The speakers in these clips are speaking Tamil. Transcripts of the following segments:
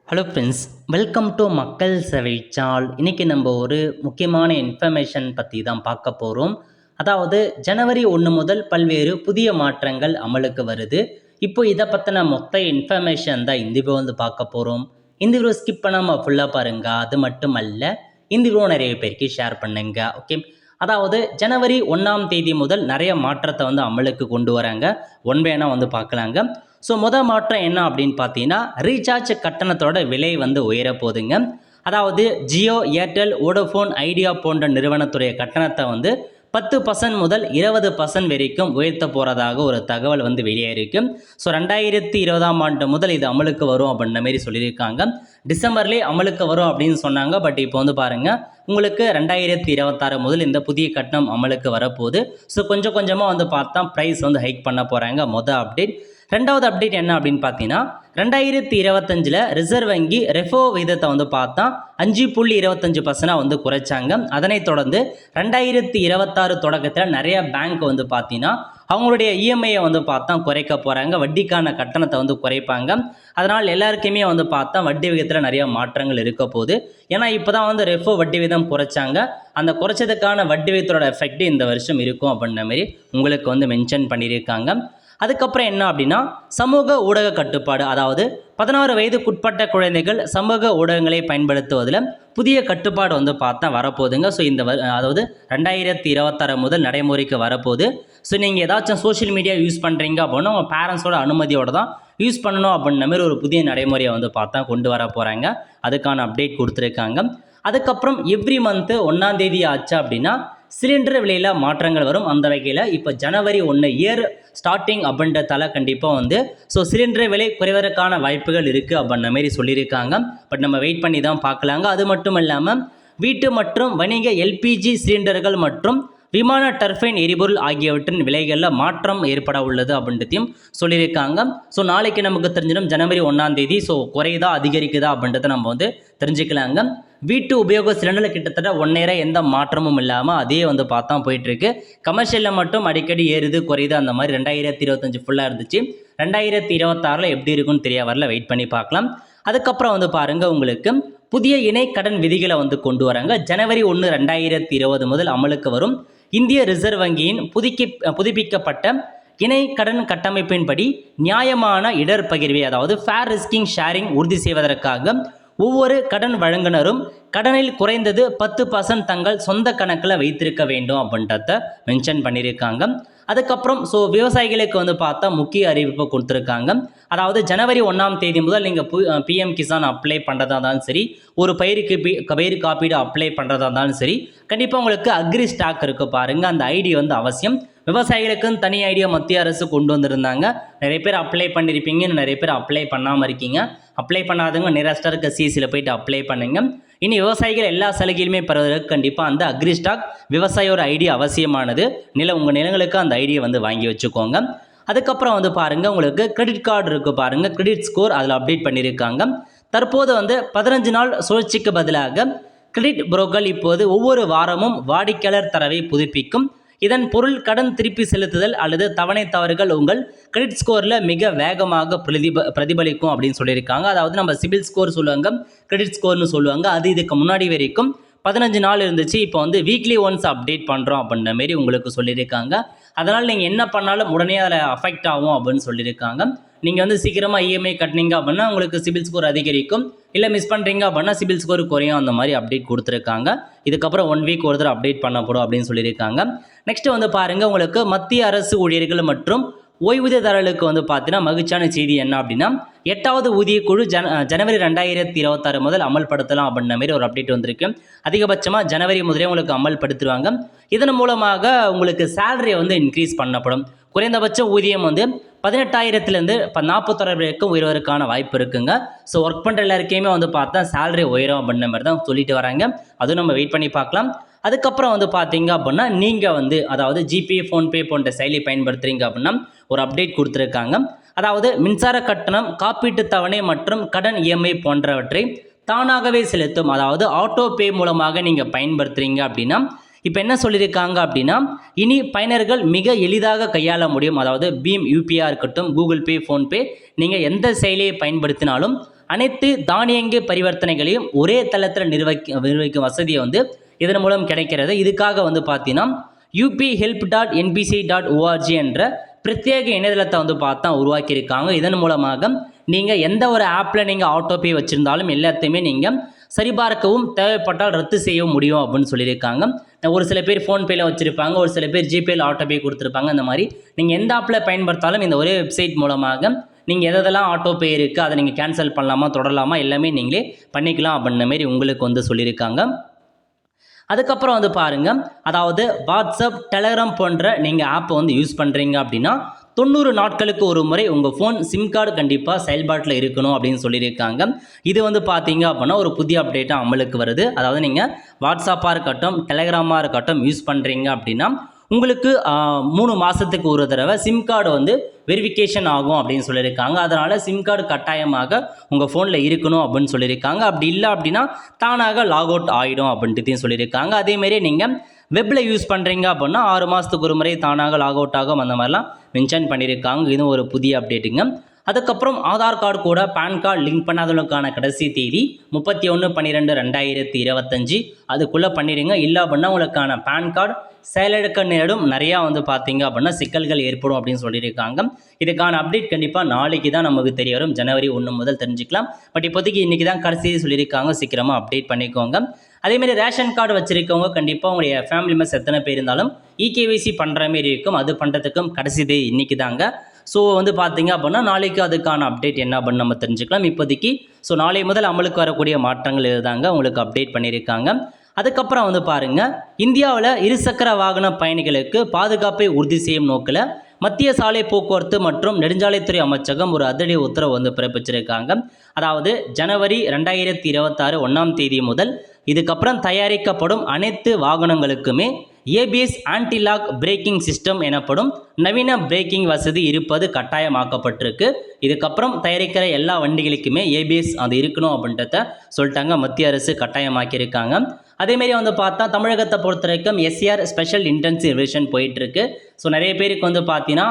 ஹலோ ஃப்ரெண்ட்ஸ், வெல்கம் டு மக்கள் சேவை சால். இன்றைக்கி நம்ம ஒரு முக்கியமான இன்ஃபர்மேஷன் பற்றி தான் பார்க்க போகிறோம். அதாவது ஜனவரி 1 முதல் பல்வேறு புதிய மாற்றங்கள் அமலுக்கு வருது. இப்போ இதை பற்றின மொத்த இன்ஃபர்மேஷன் தான் இந்த வீடியோ வந்து பார்க்க போகிறோம். இந்த வீடியோ ஸ்கிப் பண்ணாமல் ஃபுல்லாக பாருங்கள். அது மட்டும் அல்ல, இந்த வீடியோ நிறைய பேருக்கு ஷேர் பண்ணுங்க. ஓகே, அதாவது ஜனவரி 1ஆம் தேதி முதல் நிறைய மாற்றத்தை வந்து அமலுக்கு கொண்டு வராங்க. ஒன் பை ஒன்னாக வந்து பார்க்கலாங்க. ஸோ மொதல் மாற்றம் என்ன அப்படின்னு பார்த்தீங்கன்னா, ரீசார்ஜ் கட்டணத்தோட விலை வந்து உயர போகுதுங்க. அதாவது ஜியோ, ஏர்டெல், வோடஃபோன், ஐடியா போன்ற நிறுவனத்துடைய கட்டணத்தை வந்து 10% முதல் 20% வரைக்கும் உயர்த்த போகிறதாக ஒரு தகவல் வந்து வெளியேறிருக்கு. ஸோ 2020ஆம் ஆண்டு முதல் இது அமலுக்கு வரும் அப்படின்ற மாரி சொல்லியிருக்காங்க. டிசம்பர்லேயே அமலுக்கு வரும் அப்படின்னு சொன்னாங்க. பட் இப்போ வந்து பாருங்கள், உங்களுக்கு 2026 முதல் இந்த புதிய கட்டணம் அமலுக்கு வரப்போகுது. ஸோ கொஞ்சம் கொஞ்சமாக வந்து பார்த்தா ப்ரைஸ் வந்து ஹைக் பண்ண போகிறாங்க. மொதல் அப்டேட். ரெண்டாவது அப்டேட் என்ன அப்படின்னு பார்த்தீங்கன்னா, 2025 ரிசர்வ் வங்கி ரெஃபோ விகிதத்தை வந்து பார்த்தா 5.25% வந்து குறைச்சாங்க. அதனைத் தொடர்ந்து 2026 தொடக்கத்தில் நிறைய பேங்க் வந்து பார்த்தீங்கன்னா அவங்களுடைய இஎம்ஐயை வந்து பார்த்தா குறைக்க போகிறாங்க. வட்டிக்கான கட்டணத்தை வந்து குறைப்பாங்க. அதனால் எல்லாருக்குமே வந்து பார்த்தா வட்டி விகிதத்தில் நிறைய மாற்றங்கள் இருக்க போகுது. ஏன்னா இப்போ தான் வந்து ரெஃபோ வட்டி விகிதம் குறைச்சாங்க. அந்த குறைச்சதுக்கான வட்டி விகிதத்தோட எஃபெக்ட் இந்த வருஷம் இருக்கும் அப்படின்ற மாதிரி உங்களுக்கு வந்து மென்ஷன் பண்ணியிருக்காங்க. அதுக்கப்புறம் என்ன அப்படின்னா, சமூக ஊடக கட்டுப்பாடு. அதாவது 16 வயதுக்குட்பட்ட குழந்தைகள் சமூக ஊடகங்களை பயன்படுத்துவதில் புதிய கட்டுப்பாடு வந்து பார்த்தா வரப்போகுதுங்க. ஸோ இந்த அதாவது 2026 முதல் நடைமுறைக்கு வரப்போகுது. ஸோ நீங்கள் ஏதாச்சும் சோஷியல் மீடியா யூஸ் பண்ணுறீங்க அப்படின்னா உங்கள் பேரண்ட்ஸோட அனுமதியோடு தான் யூஸ் பண்ணணும் அப்படின்ற மாதிரி ஒரு புதிய நடைமுறையை வந்து பார்த்தா கொண்டு வர போகிறாங்க. அதுக்கான அப்டேட் கொடுத்துருக்காங்க. அதுக்கப்புறம் எவ்ரி மந்த்து 1ஆம் தேதி ஆச்சு அப்படின்னா சிலிண்டர் விலையில் மாற்றங்கள் வரும். அந்த வகையில் இப்போ ஜனவரி 1 இயர் ஸ்டார்டிங் அப்படின்றதால கண்டிப்பாக வந்து ஸோ சிலிண்டர் விலை குறைவதற்கான வாய்ப்புகள் இருக்குது அப்படின்ற மாதிரி சொல்லியிருக்காங்க. பட் நம்ம வெயிட் பண்ணி தான் பார்க்கலாங்க. அது மட்டும் இல்லாமல் வீட்டு மற்றும் வணிக எல்பிஜி சிலிண்டர்கள் மற்றும் விமான டர்பைன் எரிபொருள் ஆகியவற்றின் விலைகளில் மாற்றம் ஏற்பட உள்ளது அப்படின்றதையும் சொல்லியிருக்காங்க. ஸோ நாளைக்கு நமக்கு தெரிஞ்சிடும் ஜனவரி 1ஆம் தேதி. ஸோ குறையுதா அதிகரிக்குதா அப்படின்றத நம்ம வந்து தெரிஞ்சுக்கலாங்க. வீட்டு உபயோக சிலிண்டரில் கிட்டத்தட்ட 1 இயராக எந்த மாற்றமும் இல்லாமல் அதே வந்து பார்த்தா போயிட்டுருக்கு. கமர்ஷியலில் மட்டும் அடிக்கடி ஏறுது குறையுது அந்த மாதிரி 2025 ஃபுல்லாக இருந்துச்சு. 2026 எப்படி இருக்குன்னு தெரிய வரல, வெயிட் பண்ணி பார்க்கலாம். அதுக்கப்புறம் வந்து பாருங்கள், உங்களுக்கு புதிய இணை கடன் விதிகளை வந்து கொண்டு வராங்க. ஜனவரி 1, 2020 முதல் அமலுக்கு வரும். இந்திய ரிசர்வ் வங்கியின் புதுப்பிக்கப்பட்ட இணை கடன் கட்டமைப்பின்படி நியாயமான இடர் பகிர்வை, அதாவது ஃபேர் ரிஸ்கிங் ஷேரிங் உறுதி செய்வதற்காக ஒவ்வொரு கடன் வழங்குனரும் கடனில் குறைந்தது 10% தங்கள் சொந்த கணக்கில் வைத்திருக்க வேண்டும் அப்படின்றத மென்ஷன் பண்ணியிருக்காங்க. அதுக்கப்புறம் ஸோ விவசாயிகளுக்கு வந்து பார்த்தா முக்கிய அறிவிப்பு கொடுத்துருக்காங்க. அதாவது ஜனவரி 1ஆம் தேதி முதல் நீங்கள் பிஎம் கிசான் அப்ளை பண்ணுறதா இருந்தாலும் சரி, ஒரு பயிர் காப்பீடு அப்ளை பண்ணுறதா இருந்தாலும் சரி, கண்டிப்பாக உங்களுக்கு அக்ரி ஸ்டாக் இருக்க பாருங்கள். அந்த ஐடி வந்து அவசியம். விவசாயிகளுக்குன்னு தனி ஐடியா மத்திய அரசு கொண்டு வந்திருந்தாங்க. நிறைய பேர் அப்ளை பண்ணியிருப்பீங்க, நிறைய பேர் அப்ளை பண்ணாமல் இருக்கீங்க. அப்ளை பண்ணாதவங்க நியரஸ்டாக இருக்க சிசியில் போயிட்டு அப்ளை பண்ணுங்க. இனி விவசாயிகள் எல்லா சலுகையிலுமே பெறுவதற்கு கண்டிப்பாக அந்த அக்ரி ஸ்டாக் விவசாயியோட ஐடி அவசியமானது. உங்கள் நிலங்களுக்கு அந்த ஐடியை வந்து வாங்கி வச்சுக்கோங்க. அதுக்கப்புறம் வந்து பாருங்கள், உங்களுக்கு கிரெடிட் கார்டு இருக்குது பாருங்கள், கிரெடிட் ஸ்கோர் அதில் அப்டேட் பண்ணியிருக்காங்க. தற்போது வந்து 15 நாள் சுழற்சிக்கு பதிலாக கிரெடிட் புரோக்கர் இப்போது ஒவ்வொரு வாரமும் வாடிக்கையாளர் தரவை புதுப்பிக்கும். இதன் பொருள் கடன் திருப்பி செலுத்துதல் அல்லது தவணை தவறுகள் உங்கள் கிரெடிட் ஸ்கோரில் மிக வேகமாக பிரதிபலிக்கும் அப்படின்னு சொல்லியிருக்காங்க. அதாவது நம்ம சிபில் ஸ்கோர் சொல்லுவாங்க, கிரெடிட் ஸ்கோர்னு சொல்லுவாங்க. அது இதுக்கு முன்னாடி வரைக்கும் 15 நாள் இருந்துச்சு. இப்போ வந்து வீக்லி ஒன்ஸ் அப்டேட் பண்ணுறோம் அப்படின்ற மாரி உங்களுக்கு சொல்லியிருக்காங்க. அதனால் நீங்கள் என்ன பண்ணாலும் உடனே அதில் அஃபெக்ட் ஆகும் அப்படின்னு சொல்லியிருக்காங்க. நீங்கள் வந்து சீக்கிரமாக இஎம்ஐ கட்டினீங்க அப்படின்னா உங்களுக்கு சிபில் ஸ்கோர் அதிகரிக்கும். இல்லை மிஸ் பண்ணுறீங்க அப்படின்னா சிபில் ஸ்கோர் குறையும். அந்த மாதிரி அப்டேட் கொடுத்துருக்காங்க. இதுக்கப்புறம் 1 வீக் ஒரு தடவை அப்டேட் பண்ணப்படும் அப்படின்னு சொல்லியிருக்காங்க. நெக்ஸ்ட்டு வந்து பாருங்கள், உங்களுக்கு மத்திய அரசு ஊழியர்கள் மற்றும் ஓய்வூதியதாரர்களுக்கு வந்து பார்த்தீங்கன்னா மகிழ்ச்சியான செய்தி என்ன அப்படின்னா, 8வது ஊதியக்குழு ஜனவரி 2026 முதல் அமல்படுத்தலாம் அப்படின்ற மாதிரி ஒரு அப்டேட் வந்திருக்கு. அதிகபட்சமாக ஜனவரி முதலே உங்களுக்கு அமல்படுத்திடுவாங்க. இதன் மூலமாக உங்களுக்கு சேலரி வந்து இன்க்ரீஸ் பண்ணப்படும். குறைந்தபட்ச ஊதியம் வந்து 18,000லேருந்து 41,000 வரைக்கும் உயர்வதற்கான வாய்ப்பு இருக்குங்க. ஸோ ஒர்க் பண்ணுற எல்லாருக்கையுமே வந்து பார்த்தா சேலரி உயரும் அப்படின்ற மாதிரி தான் சொல்லிட்டு வராங்க. அதுவும் நம்ம வெயிட் பண்ணி பார்க்கலாம். அதுக்கப்புறம் வந்து பார்த்தீங்க அப்படின்னா, நீங்கள் வந்து அதாவது ஜிபே, ஃபோன்பே போன்ற செயலி பயன்படுத்துகிறீங்க அப்படின்னா ஒரு அப்டேட் கொடுத்துருக்காங்க. அதாவது மின்சார கட்டணம், காப்பீட்டு தவணை மற்றும் கடன் இஎம்ஐ போன்றவற்றை தானாகவே செலுத்தும். அதாவது ஆட்டோ பே மூலமாக நீங்கள் பயன்படுத்துகிறீங்க அப்படின்னா இப்போ என்ன சொல்லியிருக்காங்க அப்படின்னா, இனி பயனர்கள் மிக எளிதாக கையாள முடியும். அதாவது பீம் யூபிஐ இருக்கட்டும், கூகுள் பே, ஃபோன்பே, நீங்கள் எந்த செயலியை பயன்படுத்தினாலும் அனைத்து தானியங்கி பரிவர்த்தனைகளையும் ஒரே தளத்தில் நிர்வகிக்கும் வசதியை வந்து இதன் மூலம் கிடைக்கிறது. இதுக்காக வந்து பார்த்தீங்கன்னா uphelp.nbc.org என்ற பிரத்யேக இணையதளத்தை வந்து பார்த்தா உருவாக்கியிருக்காங்க. இதன் மூலமாக நீங்கள் எந்த ஒரு ஆப்பில் நீங்கள் ஆட்டோபே வச்சுருந்தாலும் எல்லாத்தையுமே நீங்கள் சரிபார்க்கவும் தேவைப்பட்டால் ரத்து செய்யவும் முடியும் அப்படின்னு சொல்லியிருக்காங்க. ஒரு சில பேர் ஃபோன்பேயில் வச்சுருப்பாங்க, ஒரு சில பேர் ஜிபேயில் ஆட்டோபே கொடுத்துருப்பாங்க. அந்த மாதிரி நீங்கள் எந்த ஆப்பில் பயன்படுத்தாலும் இந்த ஒரே வெப்சைட் மூலமாக நீங்கள் எதெல்லாம் ஆட்டோபே இருக்குது அதை நீங்கள் கேன்சல் பண்ணலாமா தொடரலாமா எல்லாமே நீங்களே பண்ணிக்கலாம் அப்படின்ற மாரி உங்களுக்கு வந்து சொல்லியிருக்காங்க. அதுக்கப்புறம் வந்து பாருங்கள், அதாவது வாட்ஸ்அப், டெலகிராம் போன்ற நீங்கள் ஆப்பை வந்து யூஸ் பண்ணுறீங்க அப்படின்னா 90 நாட்களுக்கு ஒரு முறை உங்கள் ஃபோன் சிம் கார்டு கண்டிப்பாக செயல்பாட்டில் இருக்கணும் அப்படின்னு சொல்லியிருக்காங்க. இது வந்து பார்த்தீங்க அப்படின்னா ஒரு புதிய அப்டேட்டாக அமலுக்கு வருது. அதாவது நீங்கள் வாட்ஸ்அப்பாக இருக்கட்டும், டெலகிராமாக இருக்கட்டும் யூஸ் பண்ணுறீங்க அப்படின்னா உங்களுக்கு 3 மாதத்துக்கு ஒரு தடவை சிம் கார்டு வந்து வெரிஃபிகேஷன் ஆகும் அப்படின்னு சொல்லியிருக்காங்க. அதனால் சிம் கார்டு கட்டாயமாக உங்கள் ஃபோனில் இருக்கணும் அப்படின்னு சொல்லியிருக்காங்க. அப்படி இல்லை அப்படின்னா தானாக லாக் அவுட் ஆகிடும் அப்படின்ட்டு சொல்லியிருக்காங்க. அதேமாரி நீங்கள் வெப்பில் யூஸ் பண்ணுறீங்க அப்படின்னா 6 மாதத்துக்கு ஒரு முறை தானாக லாக் அவுட் ஆகும் அந்த மாதிரிலாம் மென்ஷன் பண்ணியிருக்காங்க. இதுவும் ஒரு புதிய அப்டேட்டுங்க. அதுக்கப்புறம் ஆதார் கார்டு கூட பேன் கார்டு லிங்க் பண்ணாதவங்களுக்கான கடைசி தேதி 31/12/2025 அதுக்குள்ளே பண்ணிடுங்க. இல்லை அப்படின்னா உங்களுக்கான பேன் கார்டு செயலிழக்க நேரிடும், நிறையா வந்து பார்த்தீங்க அப்படின்னா சிக்கல்கள் ஏற்படும் அப்படின்னு சொல்லியிருக்காங்க. இதுக்கான அப்டேட் கண்டிப்பாக நாளைக்கு தான் நமக்கு தெரிய வரும். ஜனவரி 1 முதல் தெரிஞ்சுக்கலாம். பட் இப்போதைக்கு இன்றைக்கி தான் கடைசி சொல்லியிருக்காங்க, சீக்கிரமாக அப்டேட் பண்ணிக்கோங்க. அதேமாரி ரேஷன் கார்டு வச்சுருக்கவங்க கண்டிப்பாக உங்களுடைய ஃபேமிலி மெம்பர்ஸ் எத்தனை பேர் இருந்தாலும் இகேவிசி பண்ணுற மாரி இருக்கும். அது பண்ணுறதுக்கும் கடைசி டே இன்றைக்கி தாங்க. ஸோ வந்து பார்த்தீங்க அப்படின்னா நாளைக்கு அதுக்கான அப்டேட் என்ன அப்படின்னு நம்ம தெரிஞ்சுக்கலாம். இப்போதைக்கு ஸோ நாளை முதல் அமலுக்கு வரக்கூடிய மாற்றங்கள் இதுதாங்க உங்களுக்கு அப்டேட் பண்ணியிருக்காங்க. அதுக்கப்புறம் வந்து பாருங்கள், இந்தியாவில் இருசக்கர வாகன பயணிகளுக்கு பாதுகாப்பை உறுதி செய்யும் நோக்கில் மத்திய சாலை போக்குவரத்து மற்றும் நெடுஞ்சாலைத்துறை அமைச்சகம் ஒரு அதிரடி உத்தரவு வந்து பிறப்பிச்சிருக்காங்க. அதாவது ஜனவரி 2026 1ஆம் தேதி முதல் இதுக்கப்புறம் தயாரிக்கப்படும் அனைத்து வாகனங்களுக்குமே ABS anti lock braking system எனப்படும் நவீன பிரேக்கிங் வசதி இருப்பது கட்டாயமாக்கப்பட்டிருக்கு. இதுக்கப்புறம் தயாரிக்கிற எல்லா வண்டிகளுக்குமே ஏபிஎஸ் அது இருக்கணும் அப்படின்றத சொல்லிட்டாங்க. மத்திய அரசு கட்டாயமாக்கியிருக்காங்க. அதேமாரி வந்து பார்த்தா தமிழகத்தை பொறுத்த வரைக்கும் எஸ்ஆர் ஸ்பெஷல் இன்டென்சிவ் ரிவிஷன் போயிட்டுருக்கு. ஸோ நிறைய பேருக்கு வந்து பார்த்தீங்கன்னா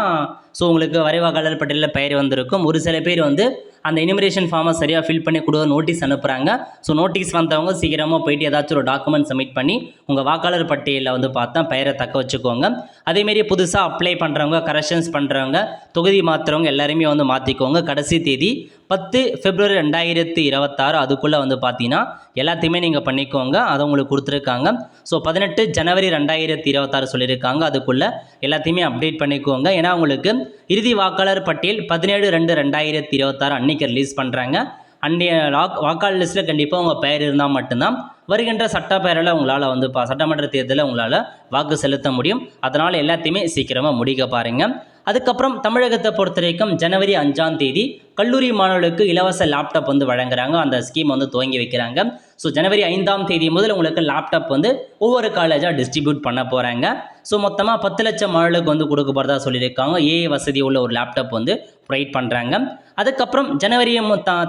உங்களுக்கு வரைவாக்காளர் பட்டியலில் பெயர் வந்திருக்கும். ஒரு சில பேர் வந்து அந்த எனிமரேஷன் ஃபார்மை சரியாக ஃபில் பண்ணி கொடுக்க நோட்டீஸ் அனுப்புகிறாங்க. ஸோ நோட்டீஸ் வந்தவங்க சீக்கிரமாக போயிட்டு ஏதாச்சும் ஒரு டாக்குமெண்ட் சப்மிட் பண்ணி உங்கள் வாக்காளர் பட்டியலில் வந்து பார்த்தா பெயரை தக்க வச்சுக்கோங்க. அதேமாரி புதுசாக அப்ளை பண்ணுறவங்க, கரெக்ஷன்ஸ் பண்ணுறவங்க, தொகுதி மாற்றுறவங்க எல்லாருமே வந்து மாற்றிக்கோங்க. கடைசி தேதி 10 February 2026 அதுக்குள்ளே வந்து பார்த்தீங்கன்னா எல்லாத்தையுமே நீங்கள் பண்ணிக்கோங்க. அதை உங்களுக்கு கொடுத்துருக்காங்க. ஸோ 18 January 2026 சொல்லியிருக்காங்க. அதுக்குள்ளே எல்லாத்தையுமே அப்டேட் பண்ணிக்கோங்க. ஏன்னா உங்களுக்கு இறுதி வாக்காளர் பட்டியல் 17/2/2026 அன்றைக்கி ரிலீஸ் பண்ணுறாங்க. அன்றைய வாக்காளர் லிஸ்ட்டில் கண்டிப்பாக உங்கள் பெயர் இருந்தால் மட்டும்தான் வருகின்ற சட்டப்பேரவையில் உங்களால் வந்து சட்டமன்ற தேர்தலில் உங்களால் வாக்கு செலுத்த முடியும். அதனால் எல்லாத்தையுமே சீக்கிரமாக முடிக்க பாருங்கள். அதுக்கப்புறம் தமிழகத்தை பொறுத்த வரைக்கும் ஜனவரி 5ஆம் தேதி கல்லூரி மாணவர்களுக்கு இலவச லேப்டாப் வந்து வழங்குறாங்க. அந்த ஸ்கீம் வந்து துவங்கி வைக்கிறாங்க. ஸோ ஜனவரி 5ஆம் தேதி முதல் உங்களுக்கு லேப்டாப் வந்து ஒவ்வொரு காலேஜாக டிஸ்ட்ரிபியூட் பண்ண போகிறாங்க. ஸோ மொத்தமாக 10 லட்சம் மாணவர்களுக்கு வந்து கொடுக்க போகிறதா சொல்லியிருக்காங்க. ஏஐ வசதி உள்ள ஒரு லேப்டாப் வந்து ப்ரொவைட் பண்ணுறாங்க. அதுக்கப்புறம் ஜனவரி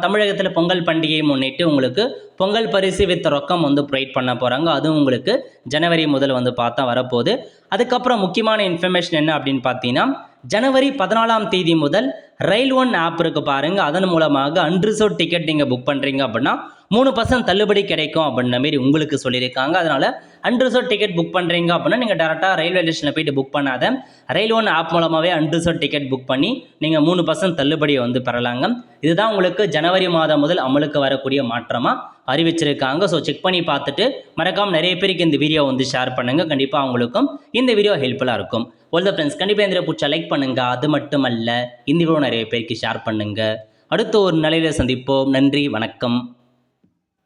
தமிழகத்தில் பொங்கல் பண்டிகையை முன்னிட்டு உங்களுக்கு பொங்கல் பரிசு வித் ரொக்கம் வந்து ப்ரொவைட் பண்ண போகிறாங்க. அதுவும் உங்களுக்கு ஜனவரி முதல் வந்து பார்த்தா வரப்போகுது. அதுக்கப்புறம் முக்கியமான இன்ஃபர்மேஷன் என்ன அப்படின்னு பார்த்தீங்கன்னா ஜனவரி 14ஆம் தேதி முதல் ரயில் ஒன் ஆப் இருக்கு பாருங்கள். அதன் மூலமாக அன்ரிசர்வ் டிக்கெட் நீங்கள் புக் பண்ணுறீங்க அப்படின்னா 3% தள்ளுபடி கிடைக்கும் அப்படின்ற மாரி உங்களுக்கு சொல்லியிருக்காங்க. அதனால் அன்ரிசர்வ் டிக்கெட் புக் பண்ணுறீங்க அப்படின்னா நீங்கள் டேரெக்டாக ரயில்வே ஸ்டேஷனில் போய்ட்டு புக் பண்ணாத ரயில் ஒன் ஆப் மூலமாகவே அன்ரிசர்வ் டிக்கெட் புக் பண்ணி நீங்கள் 3% தள்ளுபடியை வந்து பெறலாங்க. இதுதான் உங்களுக்கு ஜனவரி மாதம் முதல் அமலுக்கு வரக்கூடிய மாற்றமாக அறிவிச்சிருக்காங்க. ஸோ செக் பண்ணி பார்த்துட்டு மறக்காமல் நிறைய பேருக்கு இந்த வீடியோ வந்து ஷேர் பண்ணுங்கள். கண்டிப்பாக அவங்களுக்கும் இந்த வீடியோ ஹெல்ப்ஃபுல்லாக இருக்கும். ஆல் த ஃப்ரெண்ட்ஸ், கண்டிப்பாக இந்த பிடிச்சா லைக் பண்ணுங்கள். அது மட்டும் அல்ல, இந்த வீடியோ நிறைய பேருக்கு ஷேர் பண்ணுங்கள். அடுத்த ஒரு நிலையில் சந்திப்போம். நன்றி, வணக்கம்.